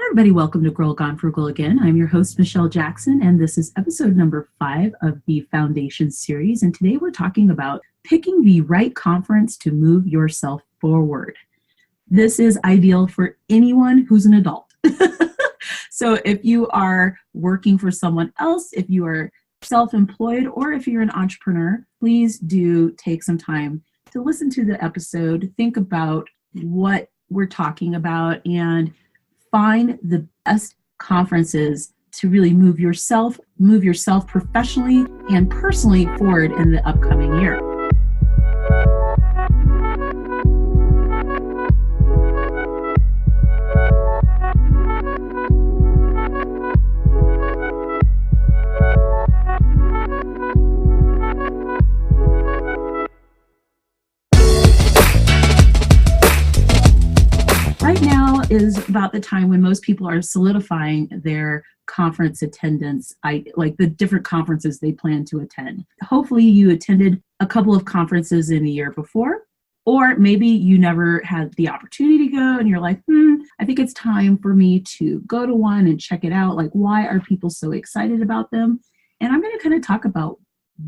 Everybody, welcome to Gone Frugal again. I'm your host, Michelle Jackson, and this is episode number 5 of the Foundation series. And today we're talking about picking the right conference to move yourself forward. This is ideal for anyone who's an adult. So if you are working for someone else, if you are self-employed, or if you're an entrepreneur, please do take some time to listen to the episode, think about what we're talking about, and find the best conferences to really move yourself professionally and personally forward in the upcoming year. Right now is about the time when most people are solidifying their conference attendance, like the different conferences they plan to attend. Hopefully you attended a couple of conferences in the year before, or maybe you never had the opportunity to go and you're like, I think it's time for me to go to one and check it out. Like, why are people so excited about them? And I'm going to kind of talk about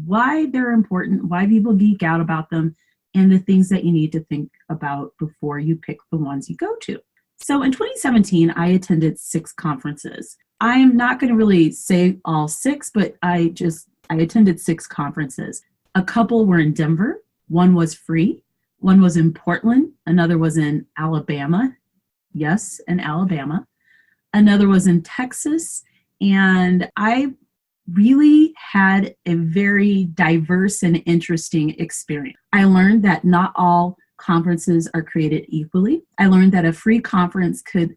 why they're important, why people geek out about them, and the things that you need to think about before you pick the ones you go to. So in 2017, I attended 6 conferences. I am not going to really say all 6, but I attended 6 conferences. A couple were in Denver. One was free. One was in Portland. Another was in Alabama. Yes, in Alabama. Another was in Texas. And I really had a very diverse and interesting experience. I learned that not all conferences are created equally. I learned that a free conference could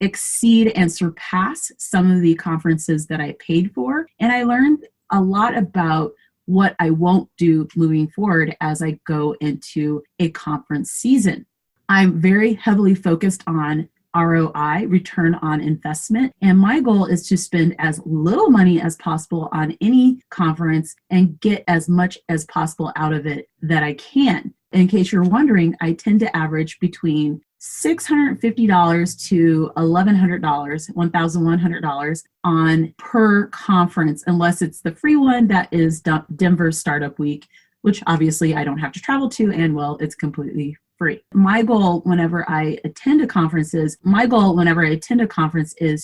exceed and surpass some of the conferences that I paid for. And I learned a lot about what I won't do moving forward as I go into a conference season. I'm very heavily focused on ROI, return on investment. And my goal is to spend as little money as possible on any conference and get as much as possible out of it that I can. In case you're wondering, I tend to average between $650 to $1,100 on per conference, unless it's the free one that is Denver Startup Week, which obviously I don't have to travel to, and well, it's completely free. My goal whenever I attend a conference is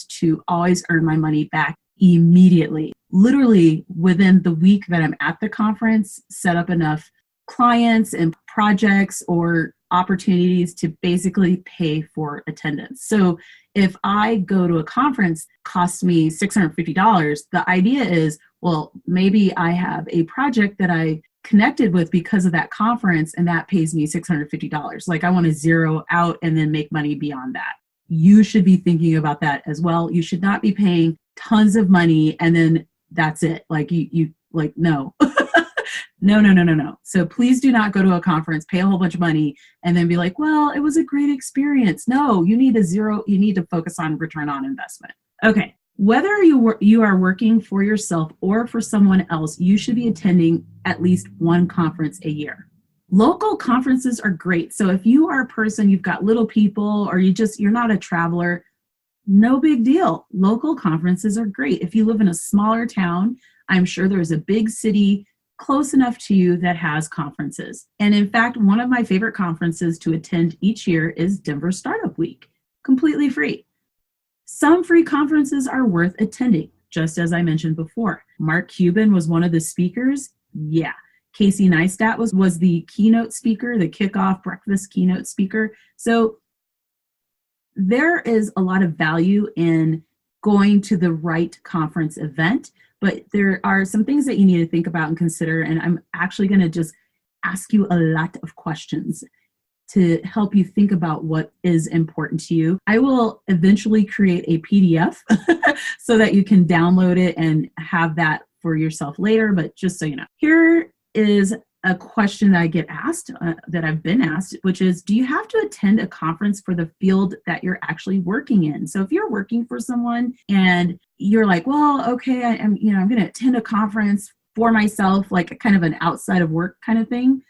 to always earn my money back immediately. Literally within the week that I'm at the conference, set up enough clients and projects or opportunities to basically pay for attendance. So if I go to a conference, costs me $650, the idea is, well, maybe I have a project that I connected with because of that conference, and that pays me $650. Like, I want to zero out and then make money beyond that. You should be thinking about that as well. You should not be paying tons of money and then that's it. Like no. No. So please do not go to a conference, pay a whole bunch of money, and then be like, well, it was a great experience. No, you need to focus on return on investment. Okay. Whether you are working for yourself or for someone else, you should be attending at least one conference a year. Local conferences are great. So if you are a person, you've got little people, or you're not a traveler, no big deal. Local conferences are great. If you live in a smaller town, I'm sure there's a big city close enough to you that has conferences. And in fact, one of my favorite conferences to attend each year is Denver Startup Week, completely free. Some free conferences are worth attending, just as I mentioned before. Mark Cuban was one of the speakers. Yeah. Casey Neistat was the keynote speaker, the kickoff breakfast keynote speaker. So there is a lot of value in going to the right conference event, but there are some things that you need to think about and consider. And I'm actually going to just ask you a lot of questions to help you think about what is important to you. I will eventually create a PDF so that you can download it and have that for yourself later. But just so you know, here is a question that I get asked, that I've been asked, which is, do you have to attend a conference for the field that you're actually working in? So if you're working for someone and you're like, well, okay, I'm going to attend a conference for myself, like a kind of an outside of work kind of thing.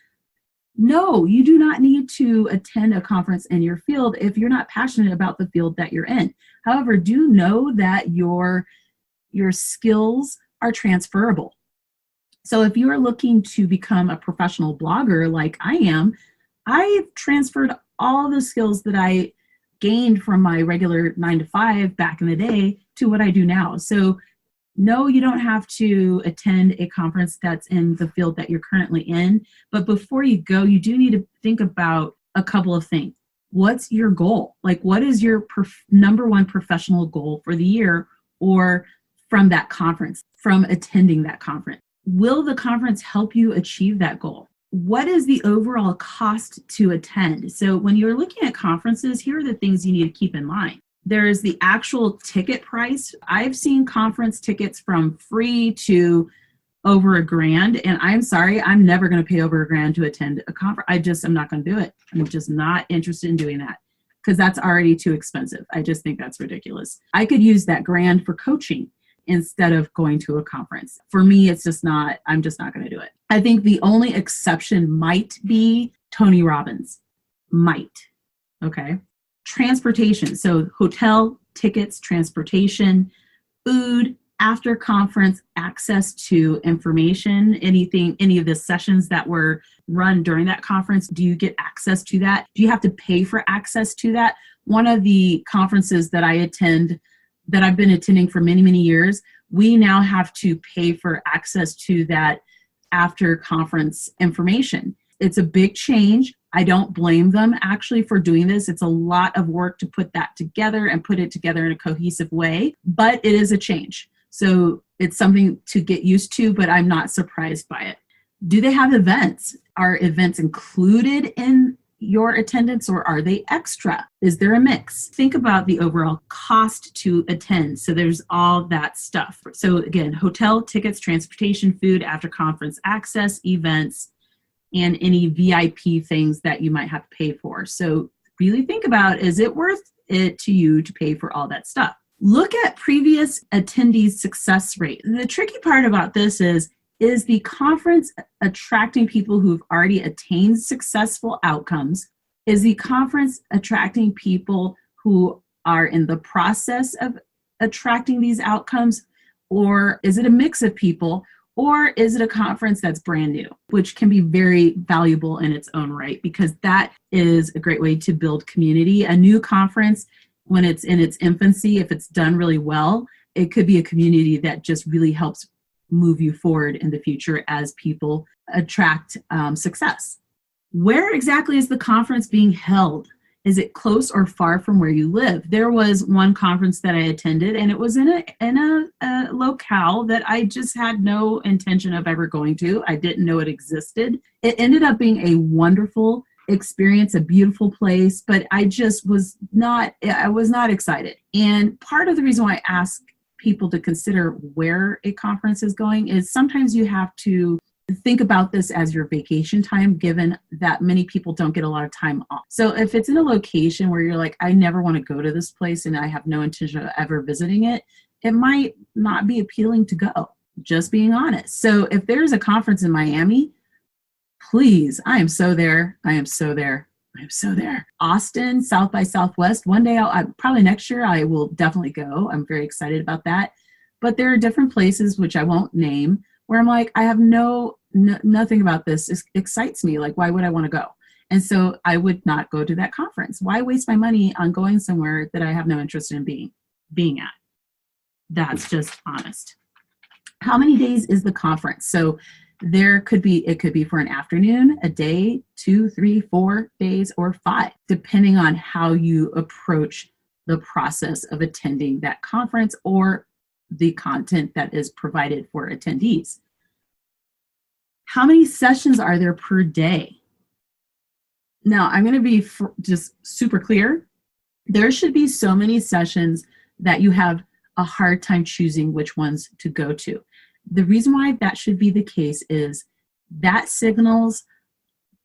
No, you do not need to attend a conference in your field if you're not passionate about the field that you're in. However, do know that your skills are transferable. So if you are looking to become a professional blogger like I am, I've transferred all the skills that I gained from my regular 9 to 5 back in the day to what I do now. So no, you don't have to attend a conference that's in the field that you're currently in. But before you go, you do need to think about a couple of things. What's your goal? Like, what is your number one professional goal for the year or from that conference, from attending that conference? Will the conference help you achieve that goal? What is the overall cost to attend? So when you're looking at conferences, here are the things you need to keep in mind. There's the actual ticket price. I've seen conference tickets from free to over $1,000. And I'm sorry, I'm never going to pay over $1,000 to attend a conference. I'm not going to do it. I'm just not interested in doing that because that's already too expensive. I just think that's ridiculous. I could use that $1,000 for coaching instead of going to a conference. For me, I'm just not going to do it. I think the only exception might be Tony Robbins. Might. Okay. Transportation. So hotel, tickets, transportation, food, after conference, access to information, any of the sessions that were run during that conference. Do you get access to that? Do you have to pay for access to that? One of the conferences that I attend, that I've been attending for many, many years, we now have to pay for access to that after conference information. It's a big change. I don't blame them actually for doing this. It's a lot of work to put that together and put it together in a cohesive way, but it is a change. So it's something to get used to, but I'm not surprised by it. Do they have events? Are events included in your attendance or are they extra? Is there a mix? Think about the overall cost to attend. So there's all that stuff. So again, hotel, tickets, transportation, food, after conference access, events, and any VIP things that you might have to pay for. So really think about, is it worth it to you to pay for all that stuff? Look at previous attendees' success rate. And the tricky part about this is the conference attracting people who've already attained successful outcomes? Is the conference attracting people who are in the process of attracting these outcomes? Or is it a mix of people? Or is it a conference that's brand new, which can be very valuable in its own right, because that is a great way to build community. A new conference, when it's in its infancy, if it's done really well, it could be a community that just really helps move you forward in the future as people attract success. Where exactly is the conference being held? Is it close or far from where you live? There was one conference that I attended, and it was in a locale that I just had no intention of ever going to. I didn't know it existed. It ended up being a wonderful experience, a beautiful place, but I was not excited. And part of the reason why I ask people to consider where a conference is going is sometimes you have to think about this as your vacation time, given that many people don't get a lot of time off. So if it's in a location where you're like, I never want to go to this place and I have no intention of ever visiting it, it might not be appealing to go, just being honest. So if there's a conference in Miami, please, I am so there. I am so there. I'm so there. Austin, South by Southwest. One day, probably next year, I will definitely go. I'm very excited about that. But there are different places, which I won't name, where I'm like, I have nothing about this excites me. Like, why would I want to go? And so I would not go to that conference. Why waste my money on going somewhere that I have no interest in being at? That's just honest. How many days is the conference? So it could be for an afternoon, a day, 2, 3, 4 days, or 5, depending on how you approach the process of attending that conference or the content that is provided for attendees. How many sessions are there per day? Now, I'm going to be just super clear. There should be so many sessions that you have a hard time choosing which ones to go to. The reason why that should be the case is that signals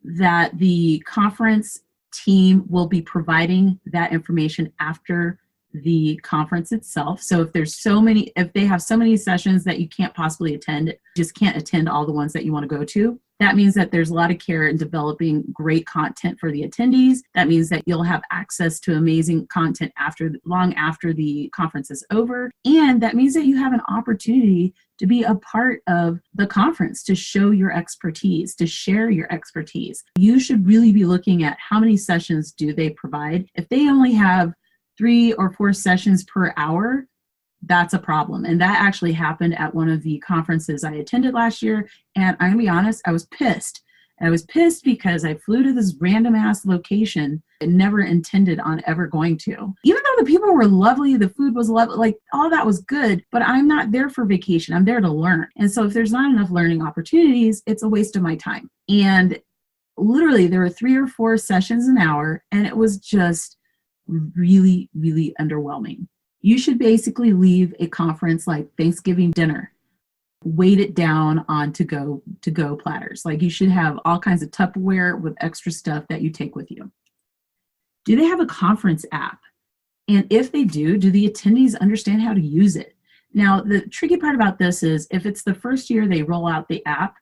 that the conference team will be providing that information after the conference itself. So if they have so many sessions that you can't possibly attend, just can't attend all the ones that you want to go to, That means that there's a lot of care in developing great content for the attendees. That means that you'll have access to amazing content long after the conference is over. And that means that you have an opportunity to be a part of the conference, to show your expertise, to share your expertise. You should really be looking at how many sessions do they provide. If they only have 3 or 4 sessions per hour, that's a problem. And that actually happened at one of the conferences I attended last year. And I'm gonna be honest, I was pissed. And I was pissed because I flew to this random ass location and never intended on ever going to. Even though the people were lovely, the food was lovely, like all that was good, but I'm not there for vacation. I'm there to learn. And so if there's not enough learning opportunities, it's a waste of my time. And literally there were 3 or 4 sessions an hour, and it was just really, really underwhelming. You should basically leave a conference like Thanksgiving dinner, weight it down on to-go platters. Like you should have all kinds of Tupperware with extra stuff that you take with you. Do they have a conference app? And if they do the attendees understand how to use it? Now, the tricky part about this is if it's the first year they roll out the app,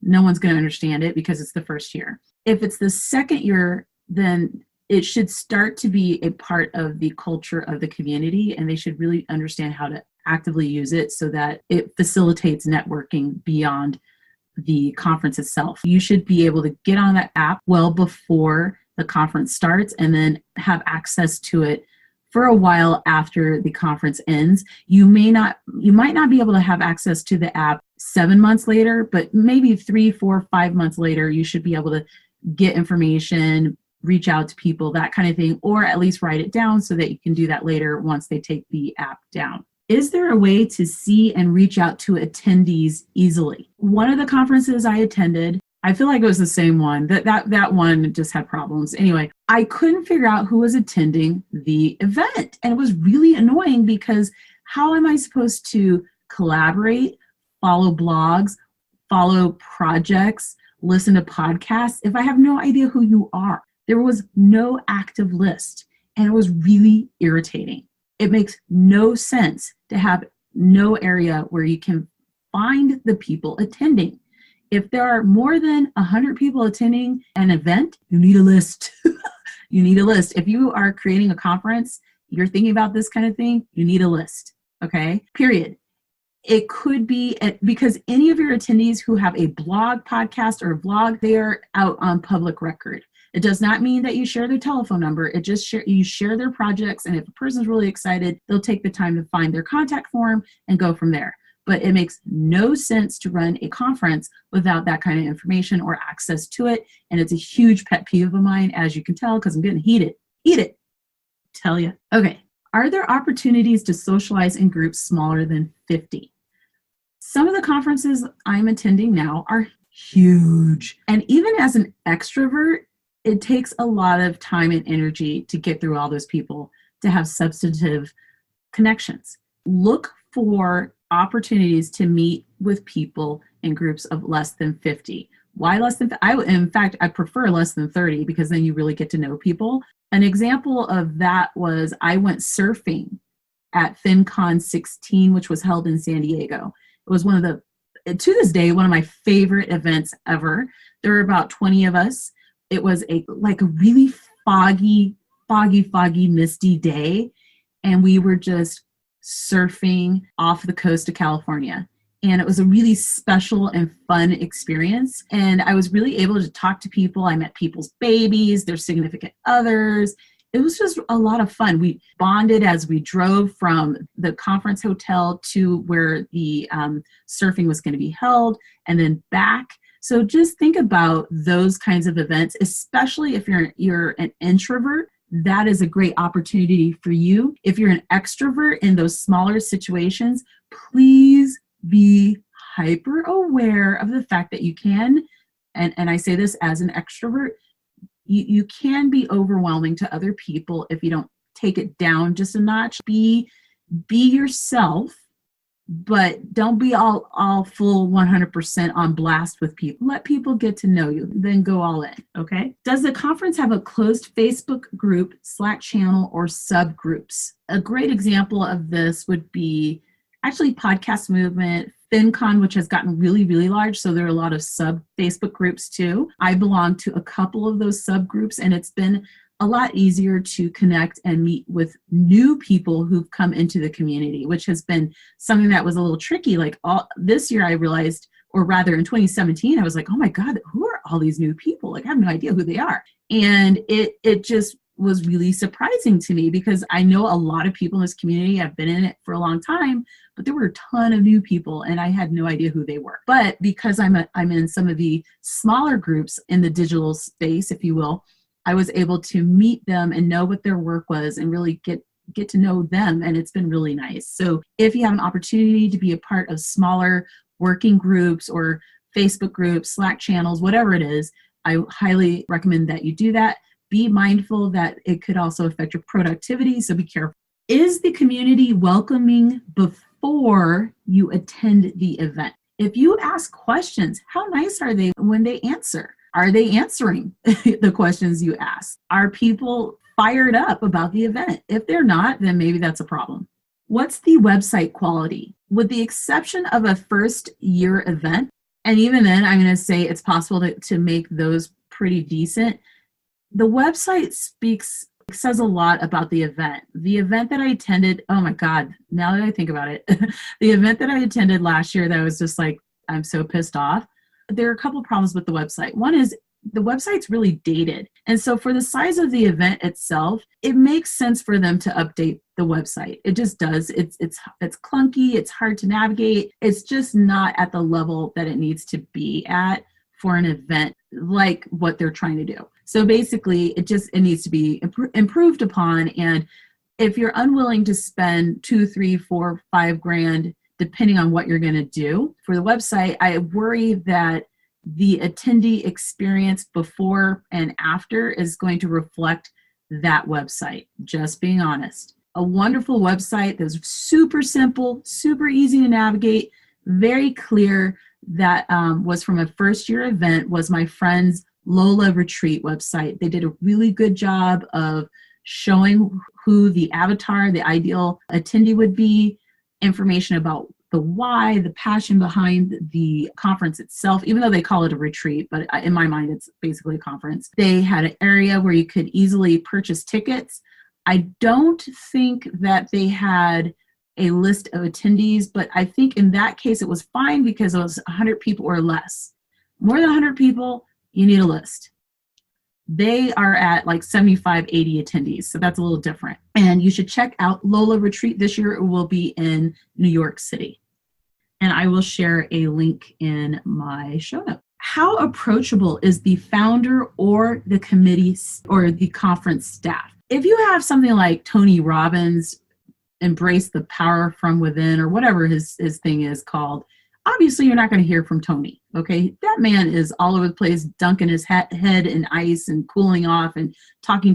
no one's going to understand it because it's the first year. If it's the second year, then it should start to be a part of the culture of the community, and they should really understand how to actively use it so that it facilitates networking beyond the conference itself. You should be able to get on that app well before the conference starts and then have access to it for a while after the conference ends. You might not be able to have access to the app 7 months later, but maybe 3, 4, 5 months later, you should be able to get information, reach out to people, that kind of thing, or at least write it down so that you can do that later once they take the app down. Is there a way to see and reach out to attendees easily? One of the conferences I attended, I feel like it was the same one. That one just had problems. Anyway, I couldn't figure out who was attending the event. And it was really annoying because how am I supposed to collaborate, follow blogs, follow projects, listen to podcasts if I have no idea who you are? There was no active list, and it was really irritating. It makes no sense to have no area where you can find the people attending. If there are more than 100 people attending an event, you need a list. You need a list. If you are creating a conference, you're thinking about this kind of thing, you need a list, okay? Period. It could be because any of your attendees who have a blog, podcast, or vlog, they are out on public record. It does not mean that you share their telephone number. It just you share their projects, and if a person's really excited, they'll take the time to find their contact form and go from there. But it makes no sense to run a conference without that kind of information or access to it, and it's a huge pet peeve of mine, as you can tell, because I'm getting heated. Eat it, tell you. Okay, are there opportunities to socialize in groups smaller than 50? Some of the conferences I'm attending now are huge, and even as an extrovert, it takes a lot of time and energy to get through all those people to have substantive connections. Look for opportunities to meet with people in groups of less than 50. Why less than? In fact, I prefer less than 30 because then you really get to know people. An example of that was I went surfing at FinCon 16, which was held in San Diego. It was to this day, one of my favorite events ever. There were about 20 of us. It was a really foggy, misty day. And we were just surfing off the coast of California. And it was a really special and fun experience. And I was really able to talk to people. I met people's babies, their significant others. It was just a lot of fun. We bonded as we drove from the conference hotel to where the surfing was going to be held and then back. So just think about those kinds of events, especially if you're an introvert. That is a great opportunity for you. If you're an extrovert in those smaller situations, please be hyper aware of the fact that you can, and I say this as an extrovert, you can be overwhelming to other people if you don't take it down just a notch. Be yourself, but don't be all full 100% on blast with people. Let people get to know you, then go all in, okay? Does the conference have a closed Facebook group, Slack channel, or subgroups? A great example of this would be actually Podcast Movement, FinCon, which has gotten really, really large. So there are a lot of sub Facebook groups too. I belong to a couple of those subgroups, and it's been a lot easier to connect and meet with new people who've come into the community, which has been something that was a little tricky. Like this year I realized, or rather in 2017, I was like, oh my God, who are all these new people? Like I have no idea who they are. And it just was really surprising to me because I know a lot of people in this community. I've been in it for a long time, but there were a ton of new people and I had no idea who they were. But because I'm in some of the smaller groups in the digital space, if you will, I was able to meet them and know what their work was and really get to know them. And it's been really nice. So if you have an opportunity to be a part of smaller working groups or Facebook groups, Slack channels, whatever it is, I highly recommend that you do that. Be mindful that it could also affect your productivity, so be careful. Is the community welcoming before you attend the event? If you ask questions, how nice are they when they answer? Are they answering the questions you ask? Are people fired up about the event? If they're not, then maybe that's a problem. What's the website quality? With the exception of a first year event, and even then, I'm going to say it's possible to make those pretty decent. The website says a lot about the event. The event that I attended, oh my God, now that I think about it, the event that I attended last year that was just like, I'm so pissed off. There are a couple problems with the website. One is the website's really dated. And so for the size of the event itself, it makes sense for them to update the website. It just does. It's clunky. It's hard to navigate. It's just not at the level that it needs to be at for an event like what they're trying to do. So basically, it needs to be improved upon. And if you're unwilling to spend $2, $3, $4, $5,000, depending on what you're going to do for the website, I worry that the attendee experience before and after is going to reflect that website. Just being honest. A wonderful website that's super simple, super easy to navigate, very clear. That was from a first year event, was my friend's Lola Retreat website. They did a really good job of showing who the avatar, the ideal attendee would be, information about the why, the passion behind the conference itself, even though they call it a retreat, but in my mind, it's basically a conference. They had an area where you could easily purchase tickets. I don't think that they had a list of attendees, but I think in that case it was fine because it was 100 people or less. More than 100 people, you need a list. They are at like 75, 80 attendees, so that's a little different. And you should check out Lola Retreat this year. It will be in New York City. And I will share a link in my show notes. How approachable is the founder or the committee or the conference staff? If you have something like Tony Robbins, Embrace the Power from Within, or whatever his thing is called, obviously you're not going to hear from Tony, okay? That man is all over the place, dunking his head in ice and cooling off and talking.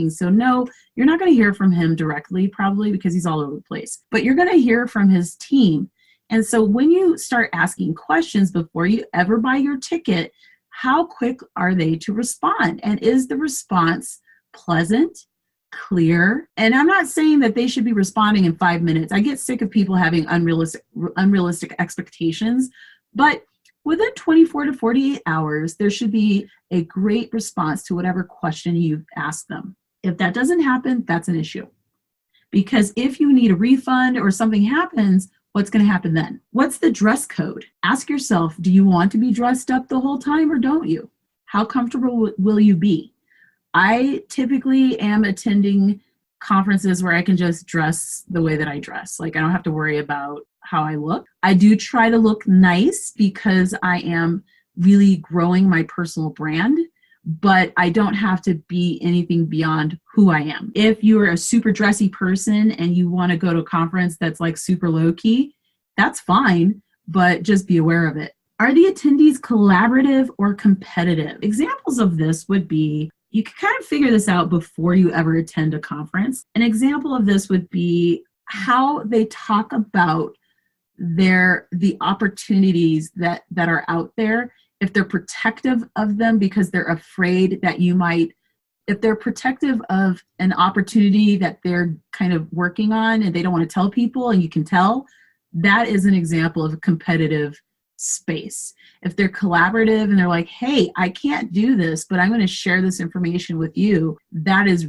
So no, you're not going to hear from him directly, probably because he's all over the place. But you're going to hear from his team. And so when you start asking questions before you ever buy your ticket, how quick are they to respond? And is the response pleasant, clear? And I'm not saying that they should be responding in 5 minutes. I get sick of people having unrealistic expectations, but within 24 to 48 hours, there should be a great response to whatever question you've asked them. If that doesn't happen, that's an issue. Because if you need a refund or something happens, what's going to happen then? What's the dress code? Ask yourself, do you want to be dressed up the whole time or don't you? How comfortable will you be? I typically am attending conferences where I can just dress the way that I dress. Like I don't have to worry about how I look. I do try to look nice because I am really growing my personal brand, but I don't have to be anything beyond who I am. If you're a super dressy person and you want to go to a conference that's like super low key, that's fine, but just be aware of it. Are the attendees collaborative or competitive? Examples of this would be, you can kind of figure this out before you ever attend a conference. An example of this would be how they talk about the opportunities that are out there. If they're protective of them because they're afraid that you might, if they're protective of an opportunity that they're kind of working on and they don't want to tell people and you can tell, that is an example of a competitive space. If they're collaborative and they're like, hey, I can't do this, but I'm going to share this information with you, that's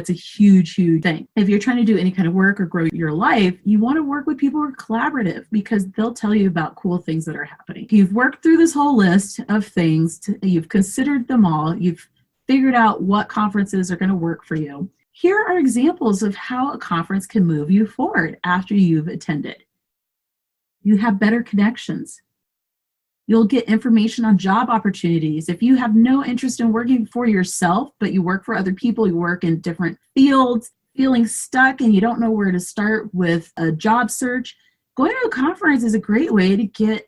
a huge, huge thing. If you're trying to do any kind of work or grow your life, you want to work with people who are collaborative because they'll tell you about cool things that are happening. You've worked through this whole list of things, you've considered them all, you've figured out what conferences are going to work for you. Here are examples of how a conference can move you forward after you've attended. You have better connections. You'll get information on job opportunities. If you have no interest in working for yourself, but you work for other people, you work in different fields, feeling stuck and you don't know where to start with a job search, going to a conference is a great way to get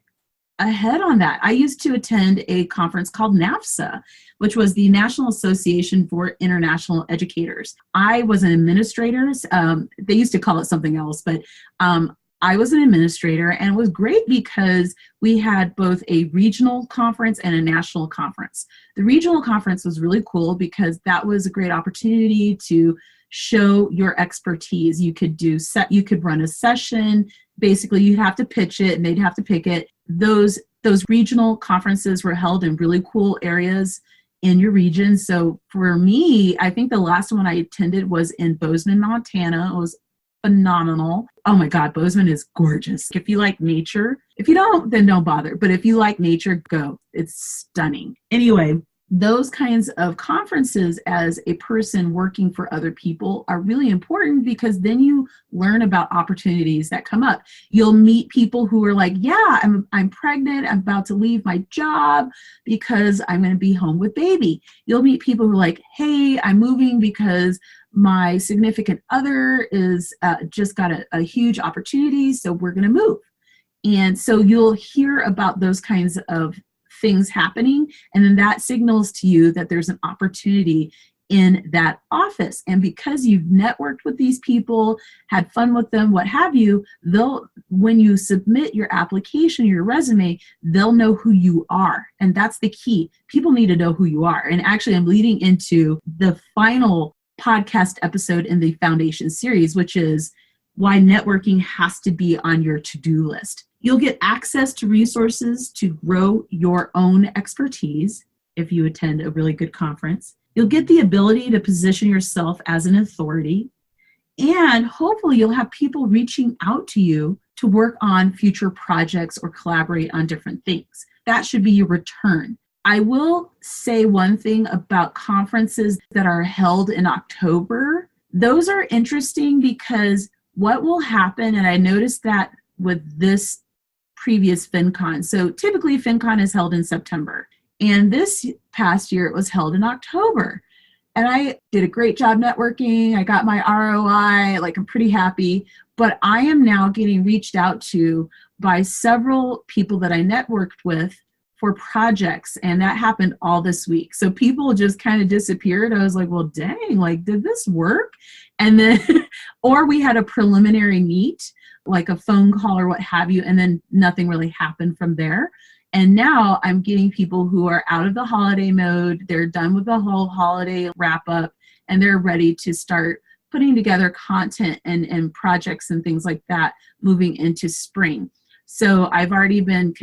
ahead on that. I used to attend a conference called NAFSA, which was the National Association for International Educators. I was an administrator. They used to call it something else, but I was an administrator, and it was great because we had both a regional conference and a national conference. The regional conference was really cool because that was a great opportunity to show your expertise. You could run a session. Basically, you'd have to pitch it, and they'd have to pick it. Those regional conferences were held in really cool areas in your region. So for me, I think the last one I attended was in Bozeman, Montana. It was phenomenal. Oh my God, Bozeman is gorgeous. If you like nature, if you don't, then don't bother. But if you like nature, go. It's stunning. Anyway, those kinds of conferences as a person working for other people are really important because then you learn about opportunities that come up. You'll meet people who are like, yeah, I'm pregnant. I'm about to leave my job because I'm going to be home with baby. You'll meet people who are like, hey, I'm moving because my significant other is just got a huge opportunity, so we're going to move. And so you'll hear about those kinds of things happening, and then that signals to you that there's an opportunity in that office. And because you've networked with these people, had fun with them, what have you, when you submit your application, your resume, they'll know who you are. And that's the key. People need to know who you are. And actually, I'm leading into the final podcast episode in the Foundation series, which is why networking has to be on your to-do list. You'll get access to resources to grow your own expertise if you attend a really good conference. You'll get the ability to position yourself as an authority, and hopefully you'll have people reaching out to you to work on future projects or collaborate on different things. That should be your return. I will say one thing about conferences that are held in October. Those are interesting because what will happen, and I noticed that with this previous FinCon. So typically FinCon is held in September. And this past year it was held in October. And I did a great job networking. I got my ROI, I'm pretty happy. But I am now getting reached out to by several people that I networked with for projects, and that happened all this week. So people just kind of disappeared. I was like, well, dang, did this work? And then, or we had a preliminary meet, like a phone call or what have you, and then nothing really happened from there. And now I'm getting people who are out of the holiday mode. They're done with the whole holiday wrap up, and they're ready to start putting together content and projects and things like that moving into spring. So I've already been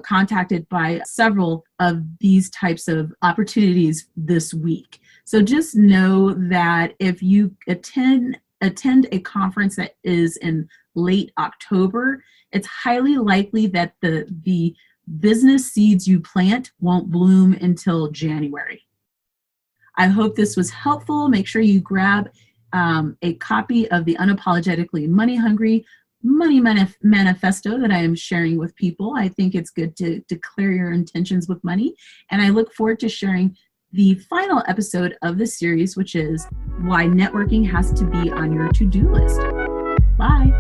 contacted by several of these types of opportunities this week. So just know that if you attend a conference that is in late October, it's highly likely that the business seeds you plant won't bloom until January. I hope this was helpful. Make sure you grab a copy of the Unapologetically Money Hungry Money Manifesto that I am sharing with people. I think it's good to declare your intentions with money. And I look forward to sharing the final episode of the series, which is why networking has to be on your to-do list. Bye.